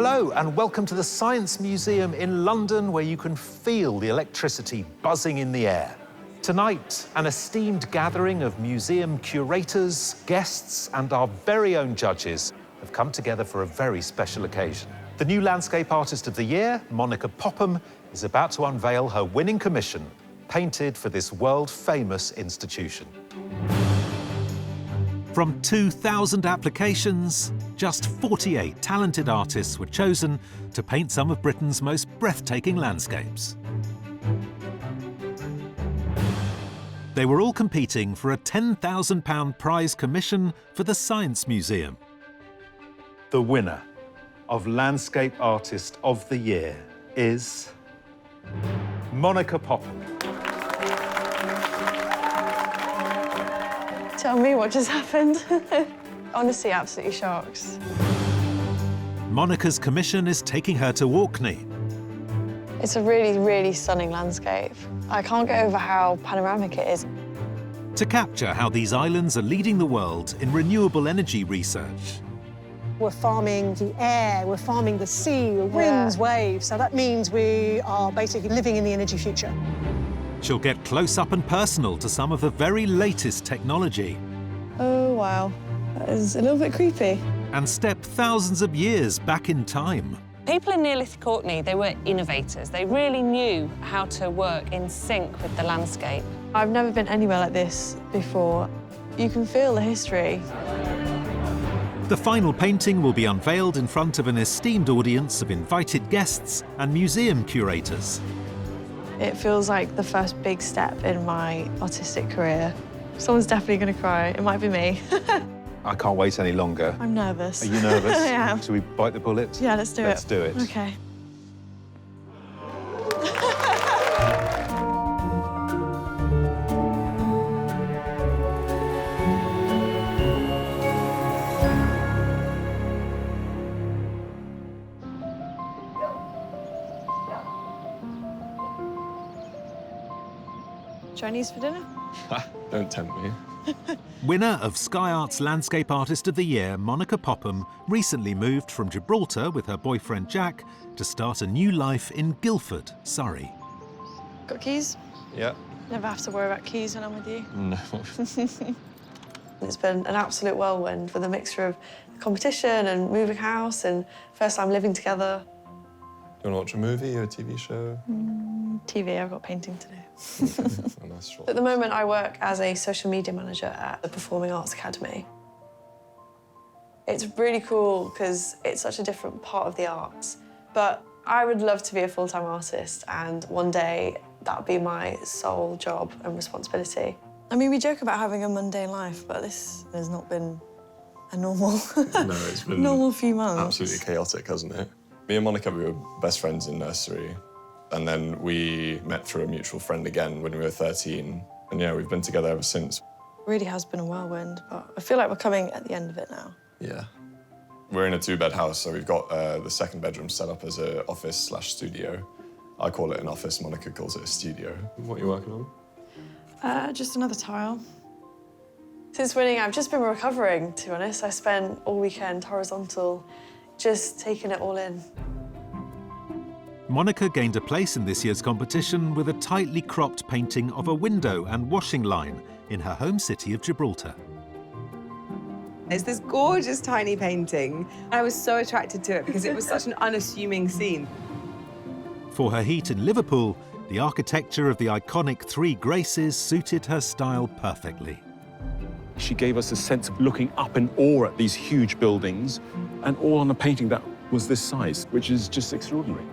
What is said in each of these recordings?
Hello and welcome to the Science Museum in London, where you can feel the electricity buzzing in the air. Tonight, an esteemed gathering of museum curators, guests and our very own judges have come together for a very special occasion. The new Landscape Artist of the Year, Monica Poppam, is about to unveil her winning commission, painted for this world-famous institution. From 2,000 applications, just 48 talented artists were chosen to paint some of Britain's most breathtaking landscapes. They were all competing for a £10,000 prize commission for the Science Museum. The winner of Landscape Artist of the Year is Monica Poppam. Tell me what just happened. Honestly, absolutely shocked. Monica's commission is taking her to Orkney. It's a really, really stunning landscape. I can't get over how panoramic it is. To capture how these islands are leading the world in renewable energy research. We're farming the air, we're farming the sea, winds, waves. So that means we are basically living in the energy future. She'll get close up and personal to some of the very latest technology. Oh, wow. That is a little bit creepy. And step thousands of years back in time. People in Neolithic Orkney, they were innovators. They really knew how to work in sync with the landscape. I've never been anywhere like this before. You can feel the history. The final painting will be unveiled in front of an esteemed audience of invited guests and museum curators. It feels like the first big step in my artistic career. Someone's definitely going to cry. It might be me. I can't wait any longer. I'm nervous. Are you nervous? I am. Should we bite the bullet? Yeah, let's do it. Let's do it. OK. Chinese for dinner? Don't tempt me. Winner of Sky Arts Landscape Artist of the Year, Monica Poppam, recently moved from Gibraltar with her boyfriend Jack to start a new life in Guildford, Surrey. Got keys? Yeah. Never have to worry about keys when I'm with you. No. It's been an absolute whirlwind with a mixture of competition and moving house and first time living together. Do you want to watch a movie or a TV show? TV, I've got painting to do. A nice shot. At the moment, I work as a social media manager at the Performing Arts Academy. It's really cool because it's such a different part of the arts. But I would love to be a full-time artist, and one day that would be my sole job and responsibility. I mean, we joke about having a mundane life, but this has not been a normal, No, it's been normal few months. absolutely chaotic, hasn't it? Me and Monica, we were best friends in nursery. And then we met through a mutual friend again when we were 13. And yeah, we've been together ever since. It really has been a whirlwind, but I feel like we're coming at the end of it now. Yeah. We're in a two-bed house, so we've got the second bedroom set up as an office/studio. I call it an office, Monica calls it a studio. What are you working on? Just another tile. Since winning, I've just been recovering, to be honest. I spent all weekend horizontal, just taking it all in. Monica gained a place in this year's competition with a tightly cropped painting of a window and washing line in her home city of Gibraltar. It's this gorgeous tiny painting. I was so attracted to it because it was such an unassuming scene. For her heat in Liverpool, the architecture of the iconic Three Graces suited her style perfectly. She gave us a sense of looking up in awe at these huge buildings, and all on a painting that was this size, which is just extraordinary.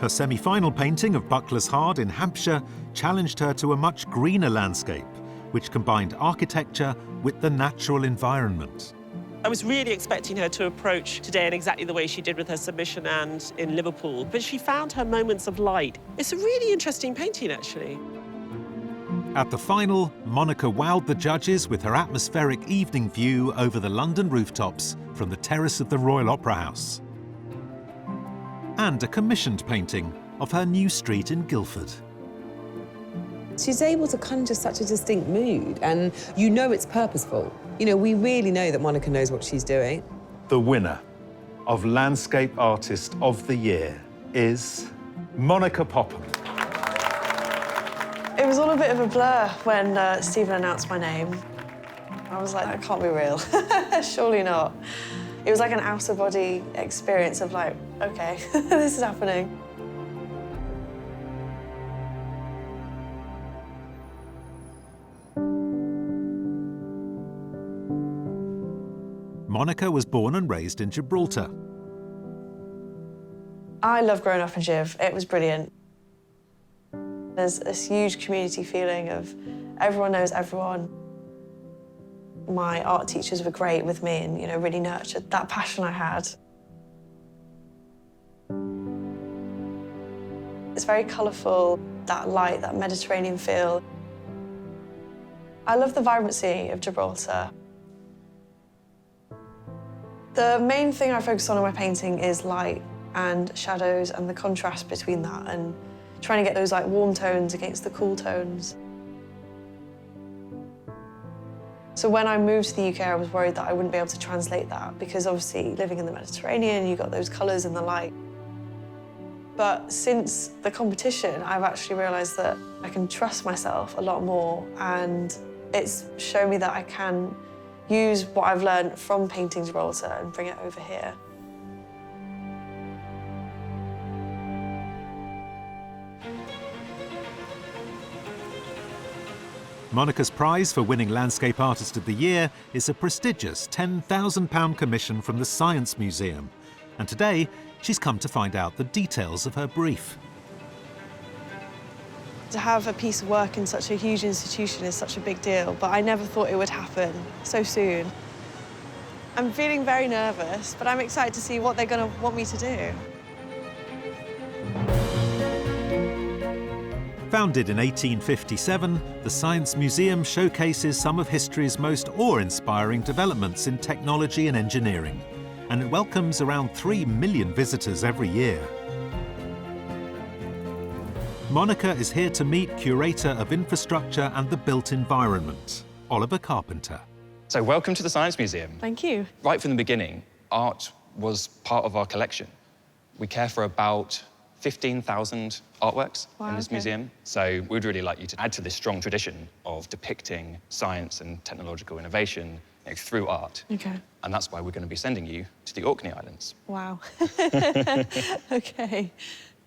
Her semi-final painting of Buckler's Hard in Hampshire challenged her to a much greener landscape, which combined architecture with the natural environment. I was really expecting her to approach today in exactly the way she did with her submission and in Liverpool, but she found her moments of light. It's a really interesting painting, actually. At the final, Monica wowed the judges with her atmospheric evening view over the London rooftops from the terrace of the Royal Opera House. And a commissioned painting of her new street in Guildford. She's able to conjure such a distinct mood, and you know it's purposeful. You know, we really know that Monica knows what she's doing. The winner of Landscape Artist of the Year is Monica Poppam. It was all a bit of a blur when Stephen announced my name. I was like, that can't be real. Surely not. It was like an out-of-body experience of like, okay, this is happening. Monica was born and raised in Gibraltar. I love growing up in Giv. It was brilliant. There's this huge community feeling of everyone knows everyone. My art teachers were great with me and, you know, really nurtured that passion I had. It's very colourful, that light, that Mediterranean feel. I love the vibrancy of Gibraltar. The main thing I focus on in my painting is light and shadows and the contrast between that and trying to get those like warm tones against the cool tones. So when I moved to the UK, I was worried that I wouldn't be able to translate that because obviously living in the Mediterranean, you got those colours and the light. But since the competition, I've actually realised that I can trust myself a lot more, and it's shown me that I can use what I've learned from painting Gibraltar and bring it over here. Monica's prize for winning Landscape Artist of the Year is a prestigious £10,000 commission from the Science Museum. And today, she's come to find out the details of her brief. To have a piece of work in such a huge institution is such a big deal, but I never thought it would happen so soon. I'm feeling very nervous, but I'm excited to see what they're going to want me to do. Founded in 1857, the Science Museum showcases some of history's most awe-inspiring developments in technology and engineering, and it welcomes around 3 million visitors every year. Monica is here to meet Curator of Infrastructure and the Built Environment, Oliver Carpenter. So welcome to the Science Museum. Thank you. Right from the beginning, art was part of our collection. We care for about 15,000 artworks in this museum. So we'd really like you to add to this strong tradition of depicting science and technological innovation through art. Okay. And that's why we're going to be sending you to the Orkney Islands. Wow. Okay.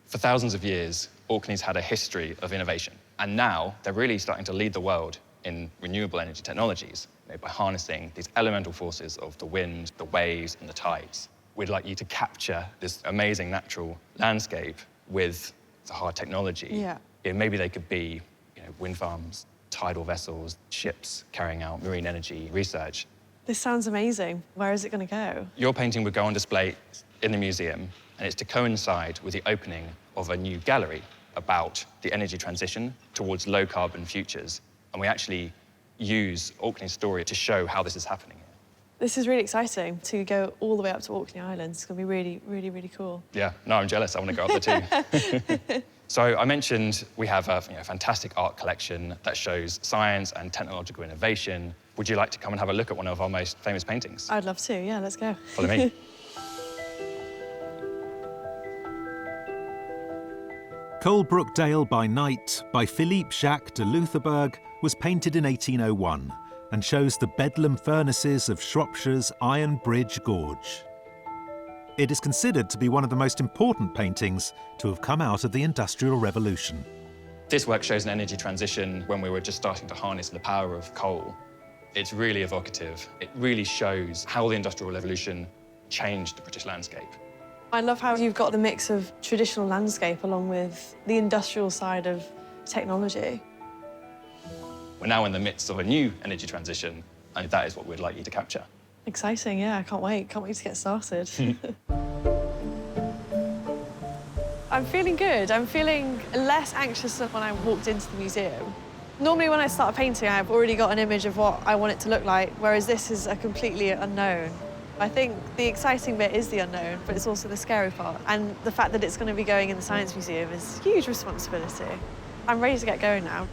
For thousands of years, Orkney's had a history of innovation. And now they're really starting to lead the world in renewable energy technologies by harnessing these elemental forces of the wind, the waves, and the tides. We'd like you to capture this amazing natural landscape with the hard technology. Yeah. Maybe they could be wind farms, tidal vessels, ships carrying out marine energy research. This sounds amazing. Where is it going to go? Your painting would go on display in the museum, and it's to coincide with the opening of a new gallery about the energy transition towards low-carbon futures. And we actually use Orkney's story to show how this is happening. This is really exciting to go all the way up to Orkney Islands. It's going to be really, really, really cool. Yeah, no, I'm jealous. I want to go up there too. So I mentioned we have a fantastic art collection that shows science and technological innovation. Would you like to come and have a look at one of our most famous paintings? I'd love to, yeah, let's go. Follow me. Colebrook Dale by Night by Philippe Jacques de Loutherbourg was painted in 1801 and shows the Bedlam furnaces of Shropshire's Iron Bridge Gorge. It is considered to be one of the most important paintings to have come out of the Industrial Revolution. This work shows an energy transition when we were just starting to harness the power of coal. It's really evocative. It really shows how the Industrial Revolution changed the British landscape. I love how you've got the mix of traditional landscape along with the industrial side of technology. We're now in the midst of a new energy transition, and that is what we'd like you to capture. Exciting, yeah, I can't wait. Can't wait to get started. I'm feeling good. I'm feeling less anxious than when I walked into the museum. Normally when I start a painting, I've already got an image of what I want it to look like, whereas this is a completely unknown. I think the exciting bit is the unknown, but it's also the scary part. And the fact that it's going to be going in the Science Museum is a huge responsibility. I'm ready to get going now.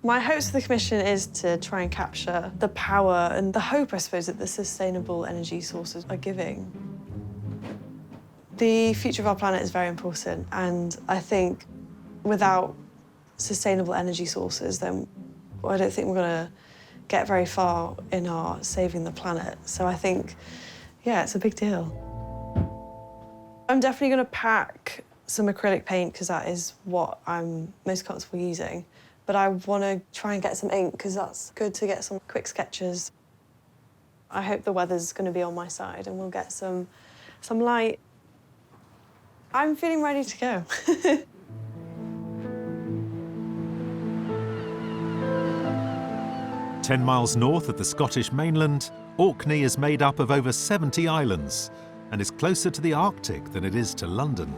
My hopes for the Commission is to try and capture the power and the hope, I suppose, that the sustainable energy sources are giving. The future of our planet is very important, and I think without sustainable energy sources, then I don't think we're going to get very far in our saving the planet. So I think, yeah, it's a big deal. I'm definitely going to pack some acrylic paint because that is what I'm most comfortable using. But I want to try and get some ink because that's good to get some quick sketches. I hope the weather's going to be on my side and we'll get some light. I'm feeling ready to go. 10 miles north of the Scottish mainland, Orkney is made up of over 70 islands and is closer to the Arctic than it is to London.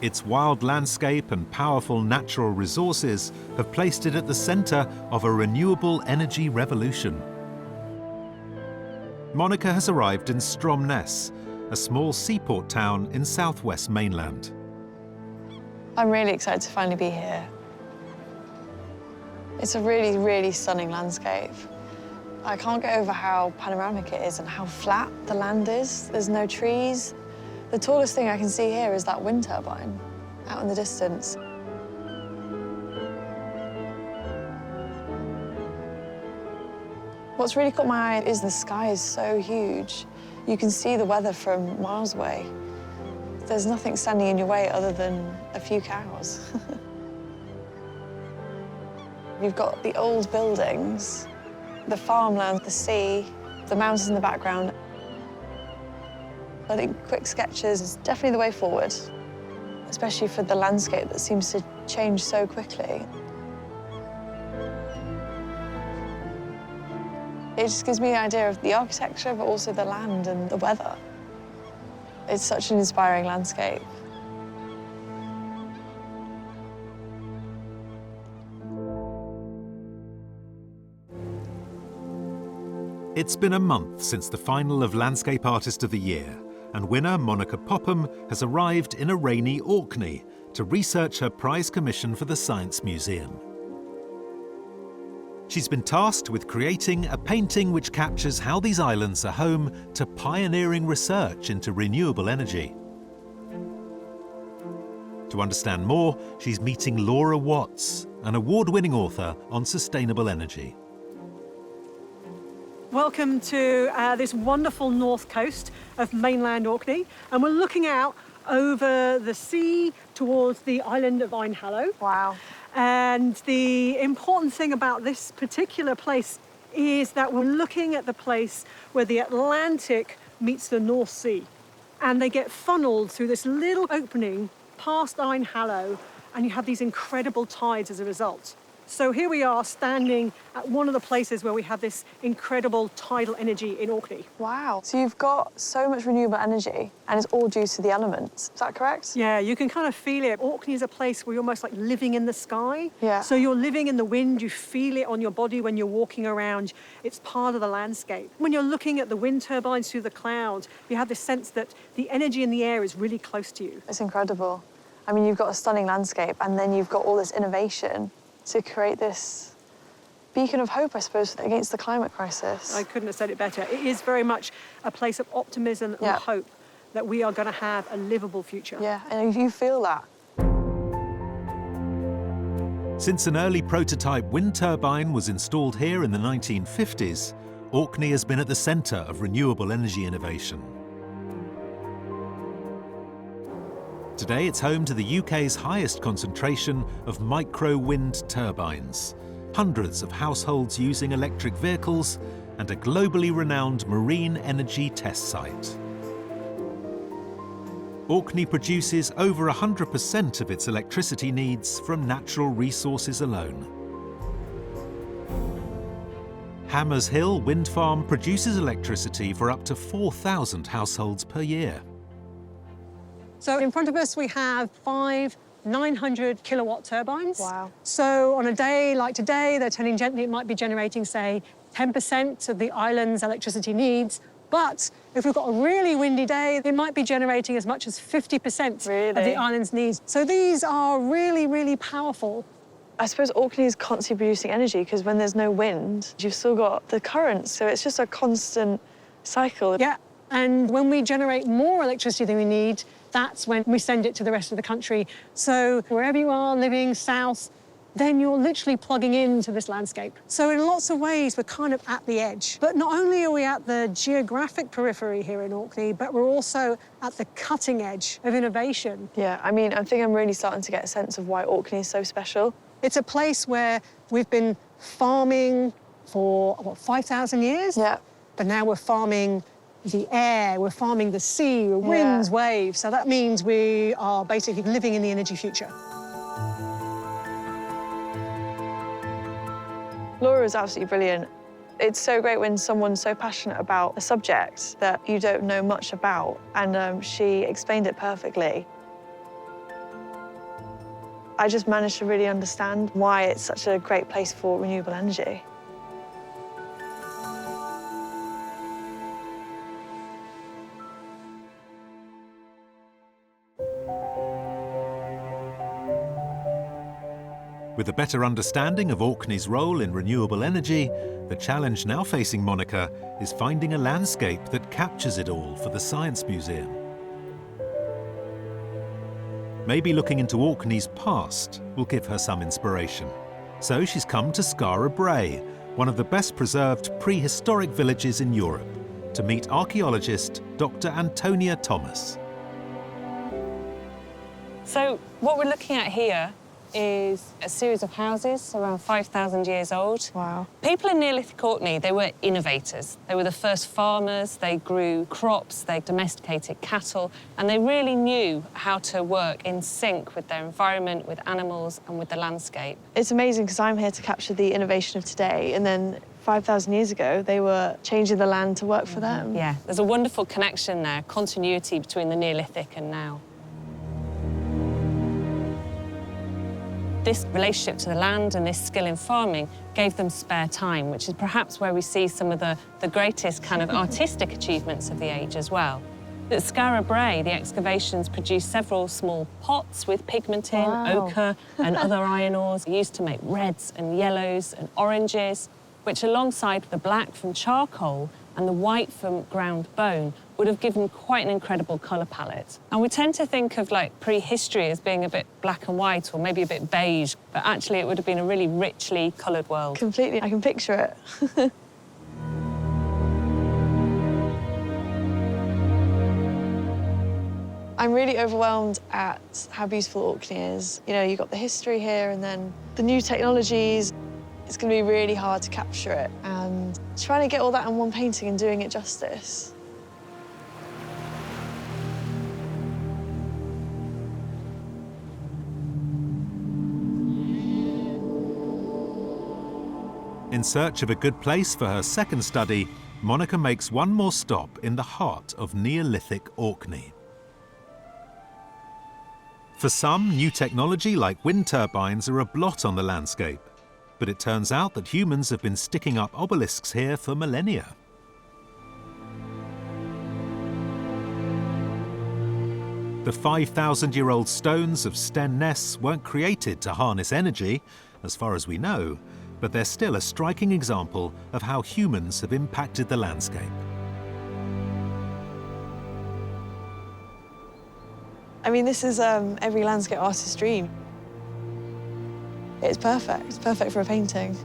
Its wild landscape and powerful natural resources have placed it at the centre of a renewable energy revolution. Monica has arrived in Stromness, a small seaport town in southwest mainland. I'm really excited to finally be here. It's a really, really stunning landscape. I can't get over how panoramic it is and how flat the land is. There's no trees. The tallest thing I can see here is that wind turbine out in the distance. What's really caught my eye is the sky is so huge. You can see the weather from miles away. There's nothing standing in your way other than a few cows. You've got the old buildings, the farmland, the sea, the mountains in the background. I think quick sketches is definitely the way forward, especially for the landscape that seems to change so quickly. It just gives me an idea of the architecture, but also the land and the weather. It's such an inspiring landscape. It's been a month since the final of Landscape Artist of the Year, and winner Monica Poppam has arrived in a rainy Orkney to research her prize commission for the Science Museum. She's been tasked with creating a painting which captures how these islands are home to pioneering research into renewable energy. To understand more, she's meeting Laura Watts, an award-winning author on sustainable energy. Welcome to this wonderful north coast of mainland Orkney, and we're looking out over the sea towards the island of Einhallow. Wow. And the important thing about this particular place is that we're looking at the place where the Atlantic meets the North Sea, and they get funneled through this little opening past Einhallow, and you have these incredible tides as a result. So here we are standing at one of the places where we have this incredible tidal energy in Orkney. Wow. So you've got so much renewable energy and it's all due to the elements. Is that correct? Yeah, you can kind of feel it. Orkney is a place where you're almost like living in the sky. Yeah. So you're living in the wind, you feel it on your body when you're walking around. It's part of the landscape. When you're looking at the wind turbines through the clouds, you have this sense that the energy in the air is really close to you. It's incredible. I mean, you've got a stunning landscape and then you've got all this innovation to create this beacon of hope, I suppose, against the climate crisis. I couldn't have said it better. It is very much a place of optimism and hope that we are going to have a livable future. Yeah, and you feel that. Since an early prototype wind turbine was installed here in the 1950s, Orkney has been at the centre of renewable energy innovation. Today, it's home to the UK's highest concentration of micro-wind turbines, hundreds of households using electric vehicles, and a globally renowned marine energy test site. Orkney produces over 100% of its electricity needs from natural resources alone. Hammers Hill Wind Farm produces electricity for up to 4,000 households per year. So in front of us, we have 5 900 kilowatt turbines. Wow. So on a day like today, they're turning gently, it might be generating, say, 10% of the island's electricity needs. But if we've got a really windy day, they might be generating as much as 50% of the island's needs. So these are really, really powerful I suppose Orkney is constantly producing energy because when there's no wind, you've still got the currents, so it's just a constant cycle. Yeah, and when we generate more electricity than we need, that's when we send it to the rest of the country. So wherever you are living south, then you're literally plugging into this landscape. So in lots of ways, we're kind of at the edge. But not only are we at the geographic periphery here in Orkney, but we're also at the cutting edge of innovation. Yeah, I mean, I think I'm really starting to get a sense of why Orkney is so special. It's a place where we've been farming for, what, 5,000 years? Yeah. But now we're farming the air, we're farming the sea, winds, waves. So that means we are basically living in the energy future. Laura is absolutely brilliant. It's so great when someone's so passionate about a subject that you don't know much about, and she explained it perfectly. I just managed to really understand why it's such a great place for renewable energy. With a better understanding of Orkney's role in renewable energy, the challenge now facing Monica is finding a landscape that captures it all for the Science Museum. Maybe looking into Orkney's past will give her some inspiration. So she's come to Skara Brae, one of the best preserved prehistoric villages in Europe, to meet archaeologist Dr. Antonia Thomas. So what we're looking at here is a series of houses around 5,000 years old. Wow. People in Neolithic Orkney, they were innovators. They were the first farmers, they grew crops, they domesticated cattle, and they really knew how to work in sync with their environment, with animals, and with the landscape. It's amazing because I'm here to capture the innovation of today, and then 5,000 years ago, they were changing the land to work for them. Yeah, there's a wonderful connection there, continuity between the Neolithic and now. This relationship to the land and this skill in farming gave them spare time, which is perhaps where we see some of the greatest kind of artistic achievements of the age as well. At Skara Brae, the excavations produced several small pots with pigment in, ochre and other iron ores used to make reds and yellows and oranges, which alongside the black from charcoal and the white from ground bone would have given quite an incredible colour palette. And we tend to think of like prehistory as being a bit black and white or maybe a bit beige, but actually it would have been a really richly coloured world. Completely, I can picture it. I'm really overwhelmed at how beautiful Orkney is. You know, you've got the history here and then the new technologies. It's going to be really hard to capture it, and trying to get all that in one painting and doing it justice. In search of a good place for her second study, Monica makes one more stop in the heart of Neolithic Orkney. For some, new technology like wind turbines are a blot on the landscape. But it turns out that humans have been sticking up obelisks here for millennia. The 5,000-year-old stones of Sten Ness weren't created to harness energy, as far as we know, but they're still a striking example of how humans have impacted the landscape. I mean, this is every landscape artist's dream. It's perfect. It's perfect for a painting.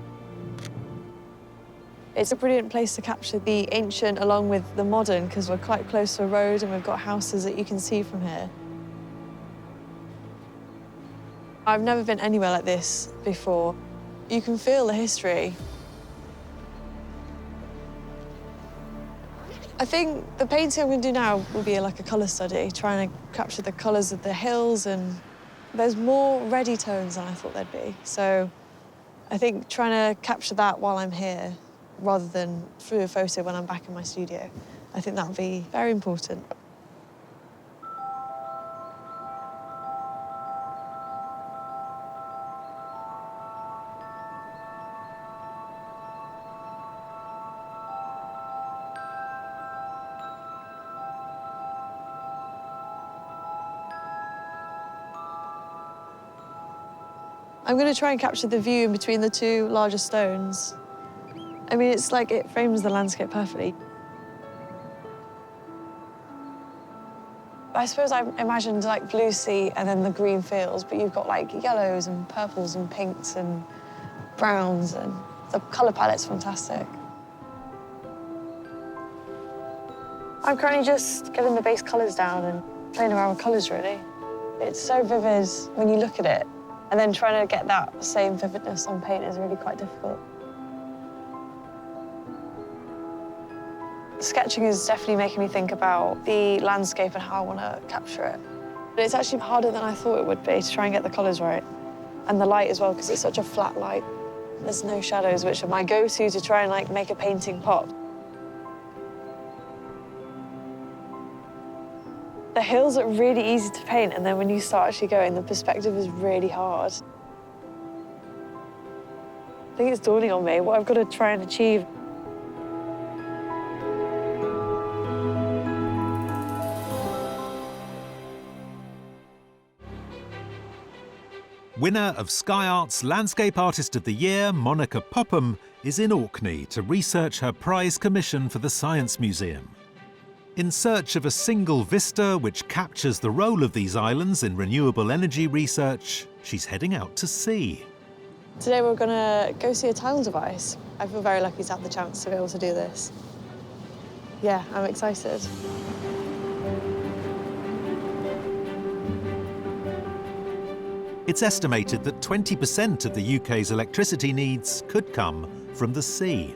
It's a brilliant place to capture the ancient along with the modern, because we're quite close to a road and we've got houses that you can see from here. I've never been anywhere like this before. You can feel the history. I think the painting I'm going to do now will be like a colour study, trying to capture the colours of the hills, and there's more reddy tones than I thought there'd be. So I think trying to capture that while I'm here, rather than through a photo when I'm back in my studio, I think that would be very important. I'm going to try and capture the view in between the two larger stones. I mean, it's like it frames the landscape perfectly. I suppose I imagined like blue sea and then the green fields, but you've got like yellows and purples and pinks and browns, and the colour palette's fantastic. I'm currently just getting the base colours down and playing around with colours, really. It's so vivid when you look at it, and then trying to get that same vividness on paint is really quite difficult. Sketching is definitely making me think about the landscape and how I want to capture it. But it's actually harder than I thought it would be to try and get the colours right. And the light as well, because it's such a flat light. There's no shadows, which are my go-to to try and like make a painting pop. The hills are really easy to paint, and then when you start actually going, the perspective is really hard. I think it's dawning on me what I've got to try and achieve. Winner of Sky Arts Landscape Artist of the Year, Monica Poppam, is in Orkney to research her prize commission for the Science Museum. In search of a single vista which captures the role of these islands in renewable energy research, she's heading out to sea. Today we're going to go see a tidal device. I feel very lucky to have the chance to be able to do this. Yeah, I'm excited. It's estimated that 20% of the UK's electricity needs could come from the sea.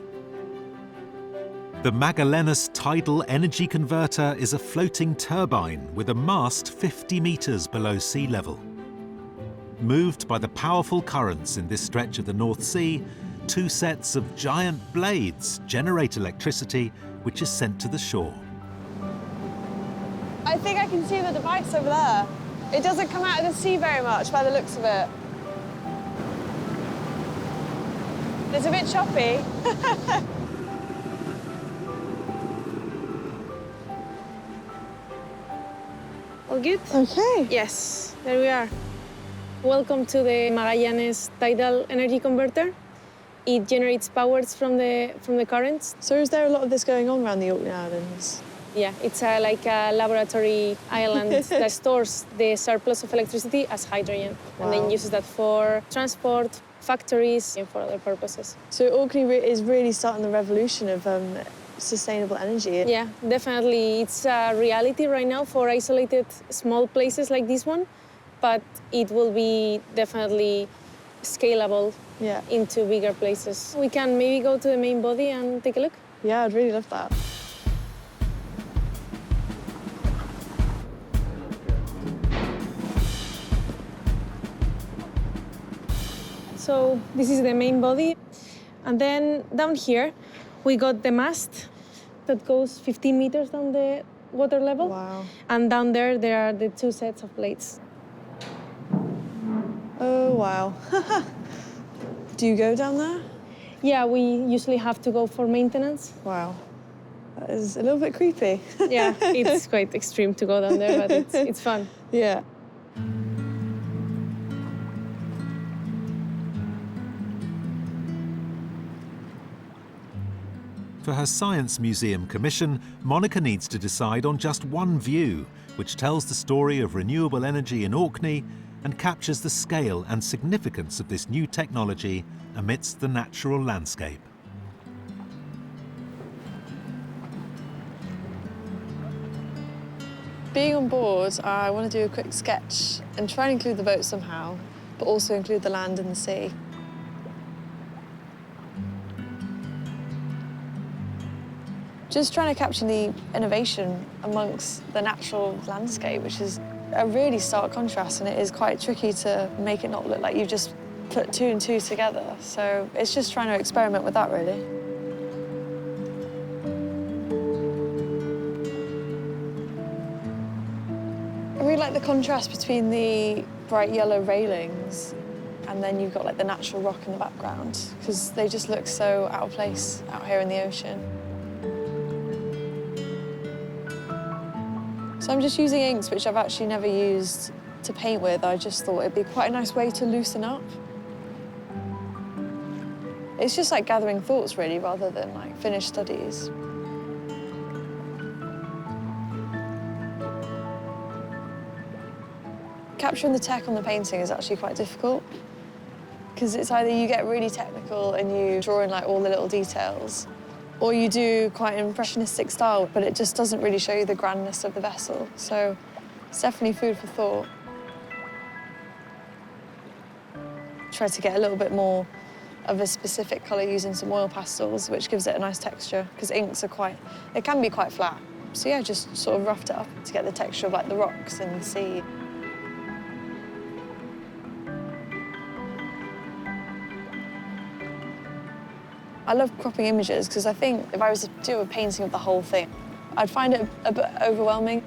The Magellanus Tidal Energy Converter is a floating turbine with a mast 50 metres below sea level. Moved by the powerful currents in this stretch of the North Sea, two sets of giant blades generate electricity which is sent to the shore. I think I can see the device over there. It doesn't come out of the sea very much by the looks of it. It's a bit choppy. All good? Okay. Yes, there we are. Welcome to the Magellanus Tidal Energy Converter. It generates powers from the currents. So is there a lot of this going on around the Orkney Islands? Yeah, it's like a laboratory island that stores the surplus of electricity as hydrogen, and then uses that for transport, factories, and for other purposes. So Orkney is really starting the revolution of sustainable energy. Yeah, definitely. It's a reality right now for isolated small places like this one, but it will be definitely scalable into bigger places. We can maybe go to the main body and take a look. Yeah, I'd really love that. So this is the main body. And then down here, we got the mast that goes 15 meters down the water level. Wow. And down there are the two sets of blades. Oh, wow. Do you go down there? Yeah, we usually have to go for maintenance. Wow. That is a little bit creepy. Yeah, it's quite extreme to go down there, but it's fun. Yeah. For her Science Museum commission, Monica needs to decide on just one view, which tells the story of renewable energy in Orkney and captures the scale and significance of this new technology amidst the natural landscape. Being on board, I want to do a quick sketch and try and include the boat somehow, but also include the land and the sea. Just trying to capture the innovation amongst the natural landscape, which is a really stark contrast, and it is quite tricky to make it not look like you've just put two and two together. So it's just trying to experiment with that, really. I really like the contrast between the bright yellow railings and then you've got like the natural rock in the background, because they just look so out of place out here in the ocean. So I'm just using inks which I've actually never used to paint with. I just thought it'd be quite a nice way to loosen up It's just like gathering thoughts, really, rather than like finished studies. Capturing the tech on the painting is actually quite difficult, because it's either you get really technical and you draw in like all the little details, or you do quite an impressionistic style, but it just doesn't really show you the grandness of the vessel. So it's definitely food for thought. Try to get a little bit more of a specific colour using some oil pastels, which gives it a nice texture, because inks are they can be quite flat. So yeah, just sort of roughed it up to get the texture of like the rocks and the sea. I love cropping images because I think if I was to do a painting of the whole thing, I'd find it a bit overwhelming.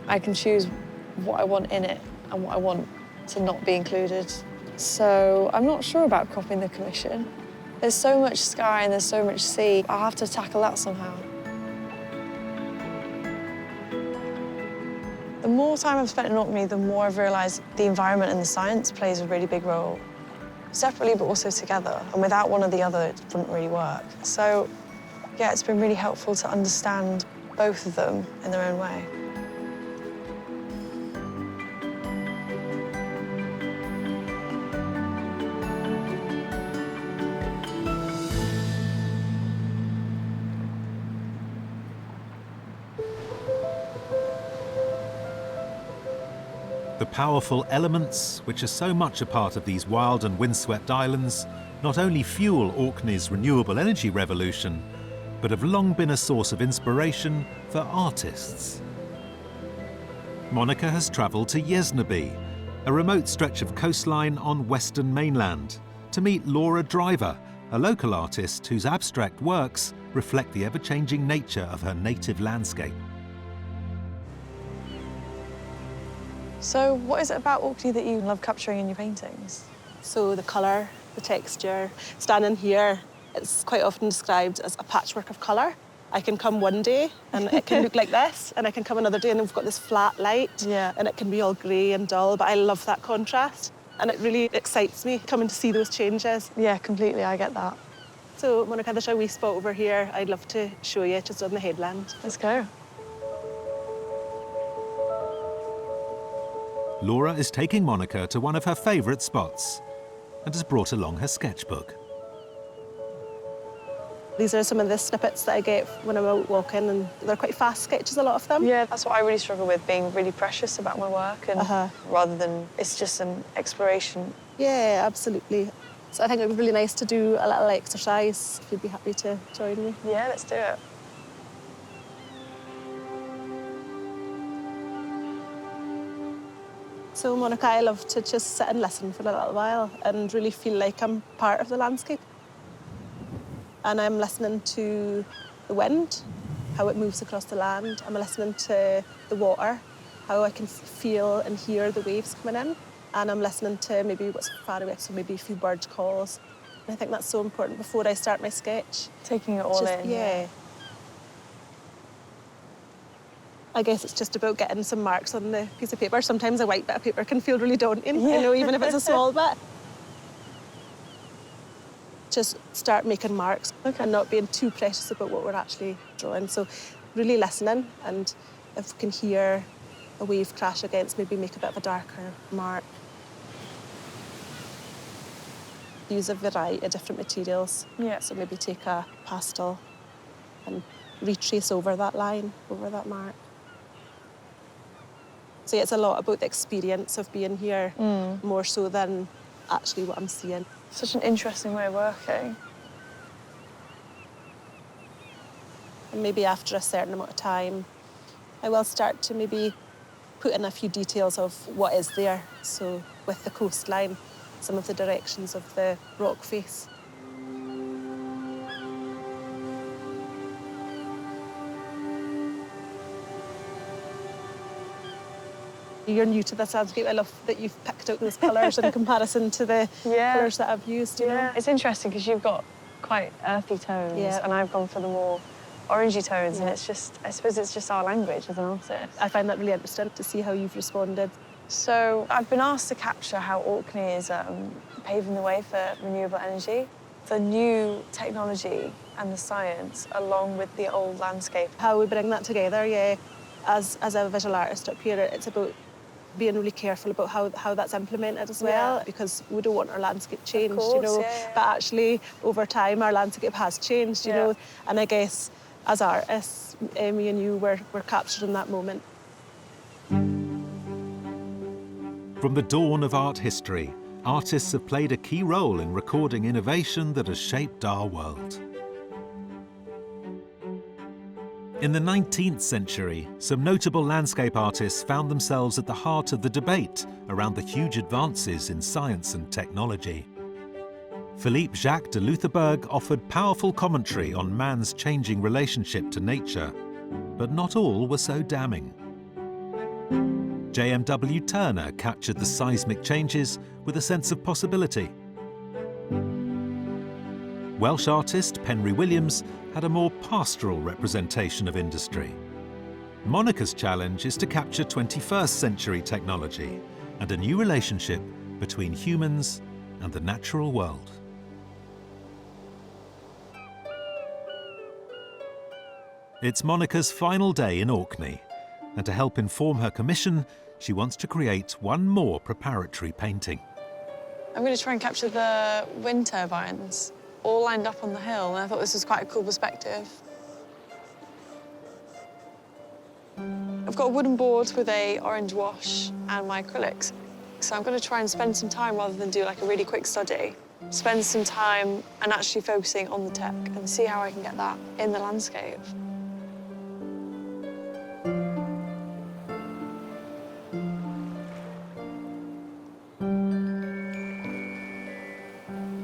I can choose what I want in it and what I want to not be included. So I'm not sure about cropping the commission. There's so much sky and there's so much sea. I'll have to tackle that somehow. The more time I've spent in Orkney, the more I've realised the environment and the science plays a really big role. Separately, but also together. And without one or the other, it wouldn't really work. So, yeah, it's been really helpful to understand both of them in their own way. The powerful elements, which are so much a part of these wild and windswept islands, not only fuel Orkney's renewable energy revolution, but have long been a source of inspiration for artists. Monica has travelled to Yesnaby, a remote stretch of coastline on western mainland, to meet Laura Driver, a local artist whose abstract works reflect the ever-changing nature of her native landscape. So what is it about Orkney that you love capturing in your paintings? So the colour, the texture. Standing here, it's quite often described as a patchwork of colour. I can come one day and it can look like this, and I can come another day and we've got this flat light, and it can be all grey and dull, but I love that contrast. And it really excites me coming to see those changes. Yeah, completely, I get that. So, Monica, there's a wee spot over here I'd love to show you, just on the headland. Let's go. Laura is taking Monica to one of her favourite spots and has brought along her sketchbook. These are some of the snippets that I get when I'm out walking, and they're quite fast sketches, a lot of them. Yeah, that's what I really struggle with, being really precious about my work, and rather than it's just an exploration. Yeah, absolutely. So I think it would be really nice to do a little exercise, if you'd be happy to join me. Yeah, let's do it. So, Monica, I love to just sit and listen for a little while and really feel like I'm part of the landscape. And I'm listening to the wind, how it moves across the land. I'm listening to the water, how I can feel and hear the waves coming in. And I'm listening to maybe what's far away, so maybe a few bird calls. And I think that's so important before I start my sketch. Taking it all in. Yeah. I guess it's just about getting some marks on the piece of paper. Sometimes a white bit of paper can feel really daunting, you know, even if it's a small bit. Just start making marks and not being too precious about what we're actually drawing. So really listening, and if we can hear a wave crash against, maybe make a bit of a darker mark. Use a variety of different materials. Yeah. So maybe take a pastel and retrace over that line, over that mark. So yeah, it's a lot about the experience of being here, more so than actually what I'm seeing. Such an interesting way of working. And maybe after a certain amount of time, I will start to maybe put in a few details of what is there. So with the coastline, some of the directions of the rock face. You're new to this landscape. I love that you've picked out those colours in comparison to the colours that I've used. You know? It's interesting because you've got quite earthy tones, and I've gone for the more orangey tones, and it's just, I suppose it's just our language as an artist. I find that really interesting to see how you've responded. So I've been asked to capture how Orkney is paving the way for renewable energy. The new technology and the science along with the old landscape. How we bring that together, yeah. As a visual artist up here, it's about being really careful about how that's implemented as well, because we don't want our landscape changed, course, you know. yeah. But actually, over time, our landscape has changed, you know. And I guess as artists, me and you were captured in that moment. From the dawn of art history, artists have played a key role in recording innovation that has shaped our world. In the 19th century, some notable landscape artists found themselves at the heart of the debate around the huge advances in science and technology. Philippe Jacques de Loutherbourg offered powerful commentary on man's changing relationship to nature, but not all were so damning. J.M.W. Turner captured the seismic changes with a sense of possibility. Welsh artist Penry Williams had a more pastoral representation of industry. Monica's challenge is to capture 21st century technology and a new relationship between humans and the natural world. It's Monica's final day in Orkney, and to help inform her commission, she wants to create one more preparatory painting. I'm going to try and capture the wind turbines all lined up on the hill, and I thought this was quite a cool perspective. I've got a wooden board with a orange wash and my acrylics, so I'm going to try and spend some time, rather than do like a really quick study, spend some time and actually focusing on the tech and see how I can get that in the landscape.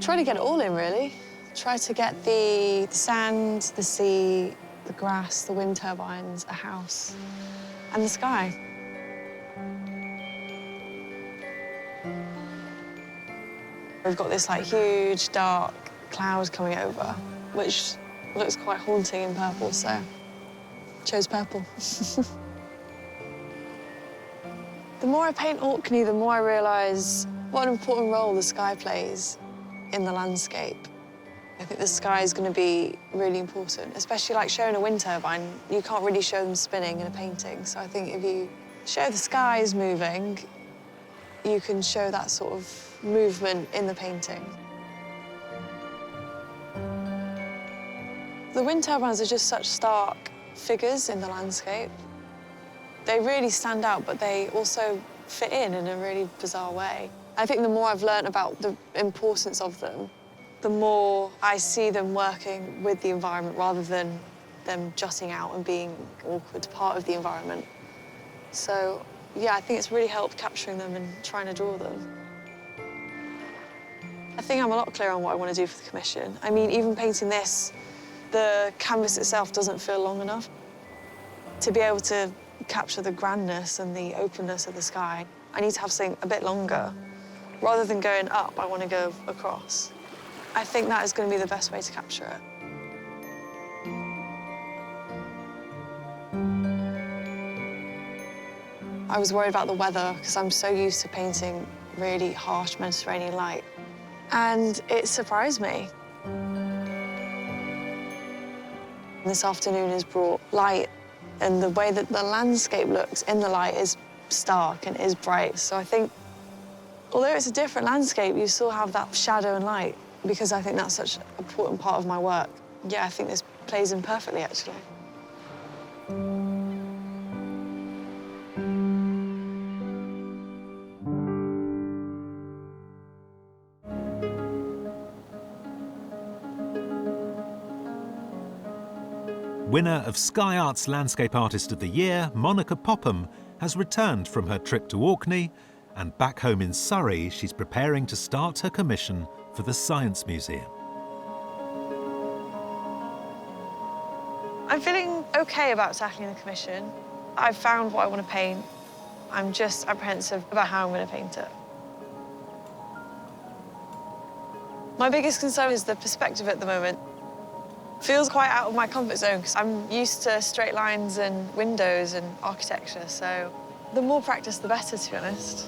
Try to get it all in, really. Try to get the sand, the sea, the grass, the wind turbines, a house, and the sky. We've got this like huge dark cloud coming over, which looks quite haunting in purple, so chose purple. The more I paint Orkney, the more I realise what an important role the sky plays in the landscape. I think the sky is going to be really important, especially like showing a wind turbine. You can't really show them spinning in a painting, so I think if you show the skies moving, you can show that sort of movement in the painting. The wind turbines are just such stark figures in the landscape. They really stand out, but they also fit in a really bizarre way. I think the more I've learned about the importance of them, the more I see them working with the environment rather than them jutting out and being an awkward part of the environment. So, yeah, I think it's really helped capturing them and trying to draw them. I think I'm a lot clearer on what I want to do for the commission. I mean, even painting this, the canvas itself doesn't feel long enough. To be able to capture the grandness and the openness of the sky, I need to have something a bit longer. Rather than going up, I want to go across. I think that is going to be the best way to capture it. I was worried about the weather because I'm so used to painting really harsh Mediterranean light. And it surprised me. This afternoon has brought light, and the way that the landscape looks in the light is stark and is bright. So I think, although it's a different landscape, you still have that shadow and light, because I think that's such an important part of my work. Yeah, I think this plays in perfectly, actually. Winner of Sky Arts Landscape Artist of the Year, Monica Poppam, has returned from her trip to Orkney, and back home in Surrey, she's preparing to start her commission for the Science Museum. I'm feeling OK about tackling the commission. I've found what I want to paint. I'm just apprehensive about how I'm going to paint it. My biggest concern is the perspective at the moment. Feels quite out of my comfort zone because I'm used to straight lines and windows and architecture, so The more practice, the better, to be honest.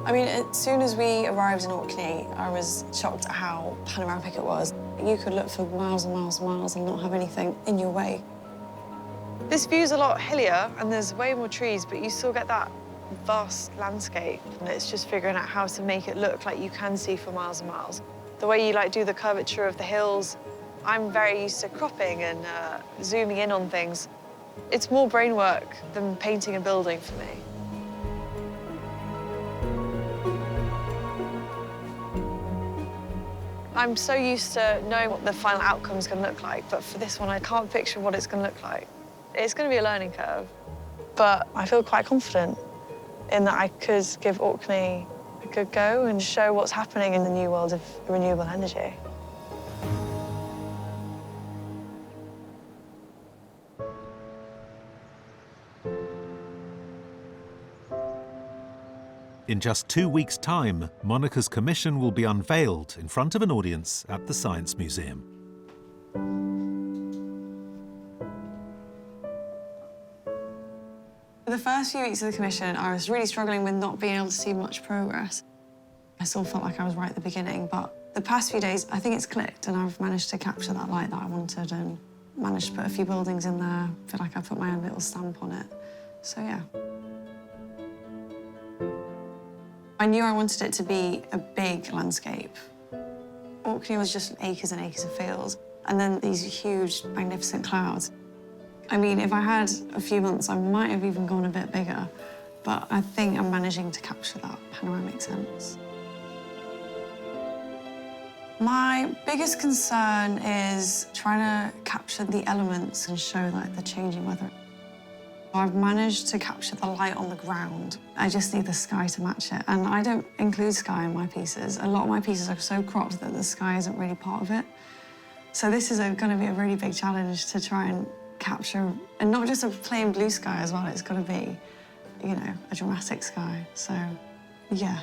I mean, as soon as we arrived in Orkney, I was shocked at how panoramic it was. You could look for miles and miles and miles and not have anything in your way. This view's a lot hillier and there's way more trees, but you still get that vast landscape. And it's just figuring out how to make it look like you can see for miles and miles. The way you do the curvature of the hills, I'm very used to cropping and zooming in on things. It's more brain work than painting a building for me. I'm so used to knowing what the final outcome's going to look like, but for this one, I can't picture what it's going to look like. It's going to be a learning curve, but I feel quite confident in that I could give Orkney a good go and show what's happening in the new world of renewable energy. In just 2 weeks' time, Monica's commission will be unveiled in front of an audience at the Science Museum. For the first few weeks of the commission, I was really struggling with not being able to see much progress. I still felt like I was right at the beginning, but the past few days, I think it's clicked and I've managed to capture that light that I wanted and managed to put a few buildings in there. I feel like I put my own little stamp on it. So, yeah. I knew I wanted it to be a big landscape. Orkney was just acres and acres of fields, and then these huge, magnificent clouds. I mean, if I had a few months, I might have even gone a bit bigger, but I think I'm managing to capture that panoramic sense. My biggest concern is trying to capture the elements and show like the changing weather. I've managed to capture the light on the ground. I just need the sky to match it. And I don't include sky in my pieces. A lot of my pieces are so cropped that the sky isn't really part of it. So this is going to be a really big challenge to try and capture, and not just a plain blue sky as well. It's got to be, you know, a dramatic sky. So, yeah.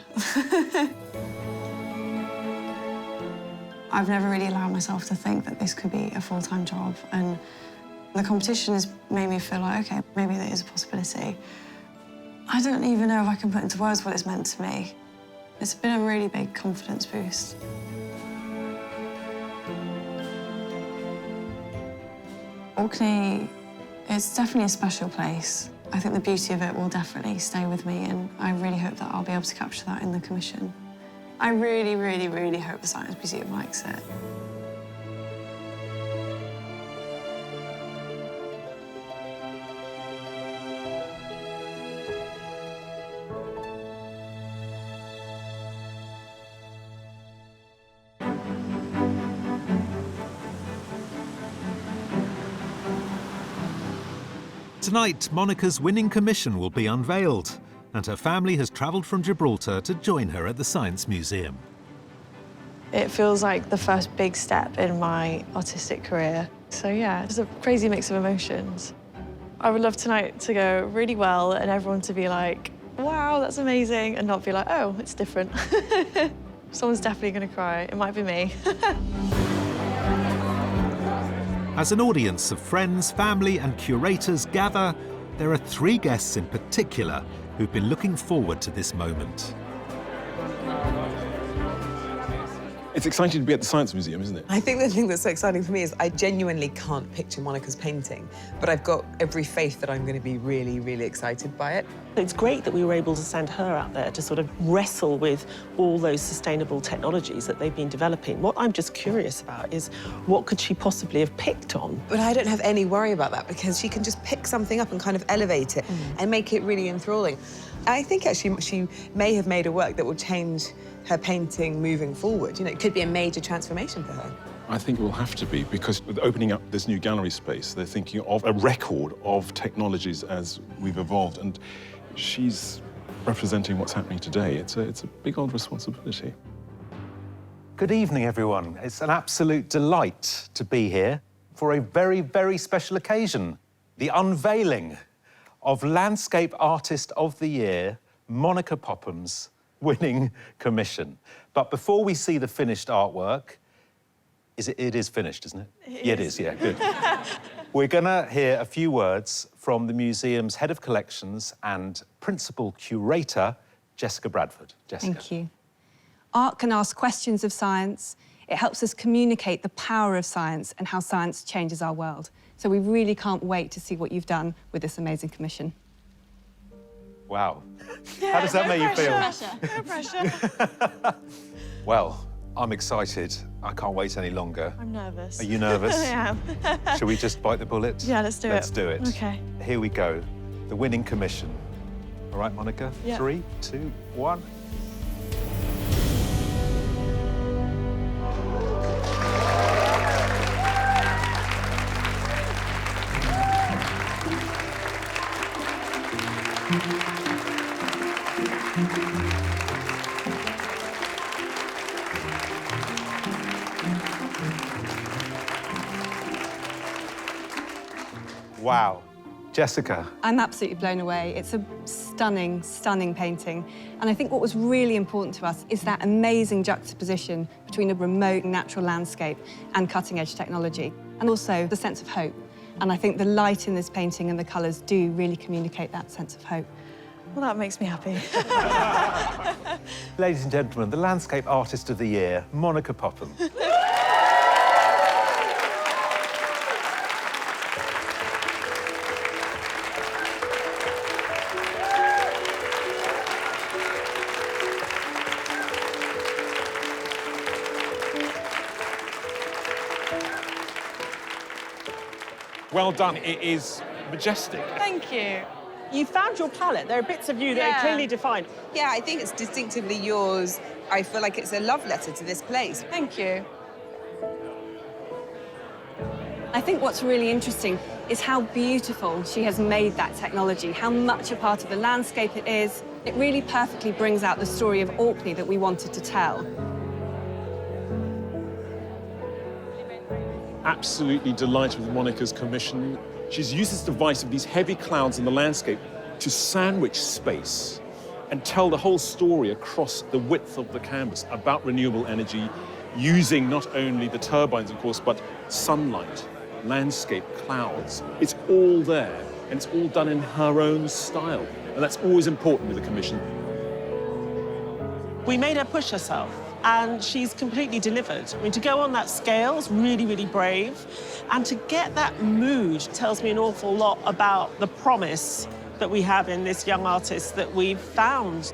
I've never really allowed myself to think that this could be a full-time job. And the competition has made me feel like, OK, maybe there is a possibility. I don't even know if I can put into words what it's meant to me. It's been a really big confidence boost. Orkney, it's definitely a special place. I think the beauty of it will definitely stay with me, and I really hope that I'll be able to capture that in the commission. I really, really, really hope the Science Museum likes it. Tonight, Monica's winning commission will be unveiled, and her family has travelled from Gibraltar to join her at the Science Museum. It feels like the first big step in my artistic career. So yeah, it's a crazy mix of emotions. I would love tonight to go really well and everyone to be like, wow, that's amazing, and not be like, oh, it's different. Someone's definitely going to cry. It might be me. As an audience of friends, family and curators gather, there are 3 guests in particular who've been looking forward to this moment. It's exciting to be at the Science Museum, isn't it? I think the thing that's so exciting for me is I genuinely can't picture Monica's painting, but I've got every faith that I'm going to be really, really excited by it. It's great that we were able to send her out there to sort of wrestle with all those sustainable technologies that they've been developing. What I'm just curious about is what could she possibly have picked on? But I don't have any worry about that because she can just pick something up and kind of elevate it and make it really enthralling. I think actually she may have made a work that will change her painting moving forward. You know, it could be a major transformation for her. I think it will have to be, because with opening up this new gallery space, they're thinking of a record of technologies as we've evolved, and she's representing what's happening today. It's a big old responsibility. Good evening, everyone. It's an absolute delight to be here for a very, very special occasion, the unveiling of Landscape Artist of the Year, Monica Poppam's winning commission. But before we see the finished artwork, it is finished, isn't it? Yeah, it is, yeah, good. We're going to hear a few words from the museum's head of collections and principal curator, Jessica Bradford. Jessica. Thank you. Art can ask questions of science. It helps us communicate the power of science and how science changes our world. So we really can't wait to see what you've done with this amazing commission. Wow. How does that make you feel? No pressure. Well, I'm excited. I can't wait any longer. I'm nervous. Are you nervous? I am. Shall we just bite the bullet? Yeah, let's do it. Let's do it. Okay. Here we go. The winning commission. All right, Monica? Yeah. 3, 2, 1. Wow. Jessica. I'm absolutely blown away. It's a stunning, stunning painting. And I think what was really important to us is that amazing juxtaposition between a remote natural landscape and cutting-edge technology, and also the sense of hope. And I think the light in this painting and the colours do really communicate that sense of hope. Well, that makes me happy. Ladies and gentlemen, the Landscape Artist of the Year, Monica Poppam. Well done. It is majestic. Thank you. You found your palette. There are bits of you that Yeah. are clearly defined. Yeah, I think it's distinctively yours. I feel like it's a love letter to this place. Thank you. I think what's really interesting is how beautiful she has made that technology, how much a part of the landscape it is. It really perfectly brings out the story of Orkney that we wanted to tell. Absolutely delighted with Monica's commission. She's used this device of these heavy clouds in the landscape to sandwich space and tell the whole story across the width of the canvas about renewable energy, using not only the turbines, of course, but sunlight, landscape, clouds. It's all there, and it's all done in her own style. And that's always important with a commission. We made her push herself, and she's completely delivered. I mean, to go on that scale is really, really brave. And to get that mood tells me an awful lot about the promise that we have in this young artist that we've found.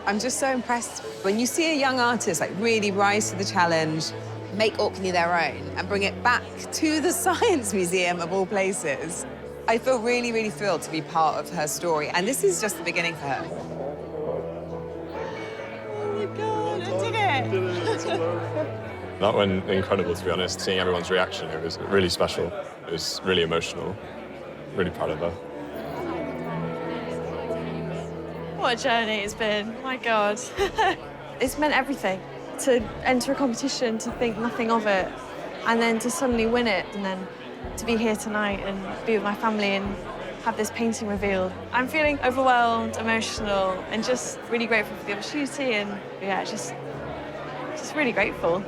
I'm just so impressed when you see a young artist like really rise to the challenge, make Orkney their own, and bring it back to the Science Museum of all places. I feel really, really thrilled to be part of her story, and this is just the beginning for her. Oh my God, I did it! That went incredible, to be honest. Seeing everyone's reaction, it was really special. It was really emotional. Really proud of her. What a journey it's been, my God. It's meant everything. To enter a competition, to think nothing of it, and then to suddenly win it, and then to be here tonight and be with my family and have this painting revealed. I'm feeling overwhelmed, emotional, and just really grateful for the opportunity, and yeah, just really grateful.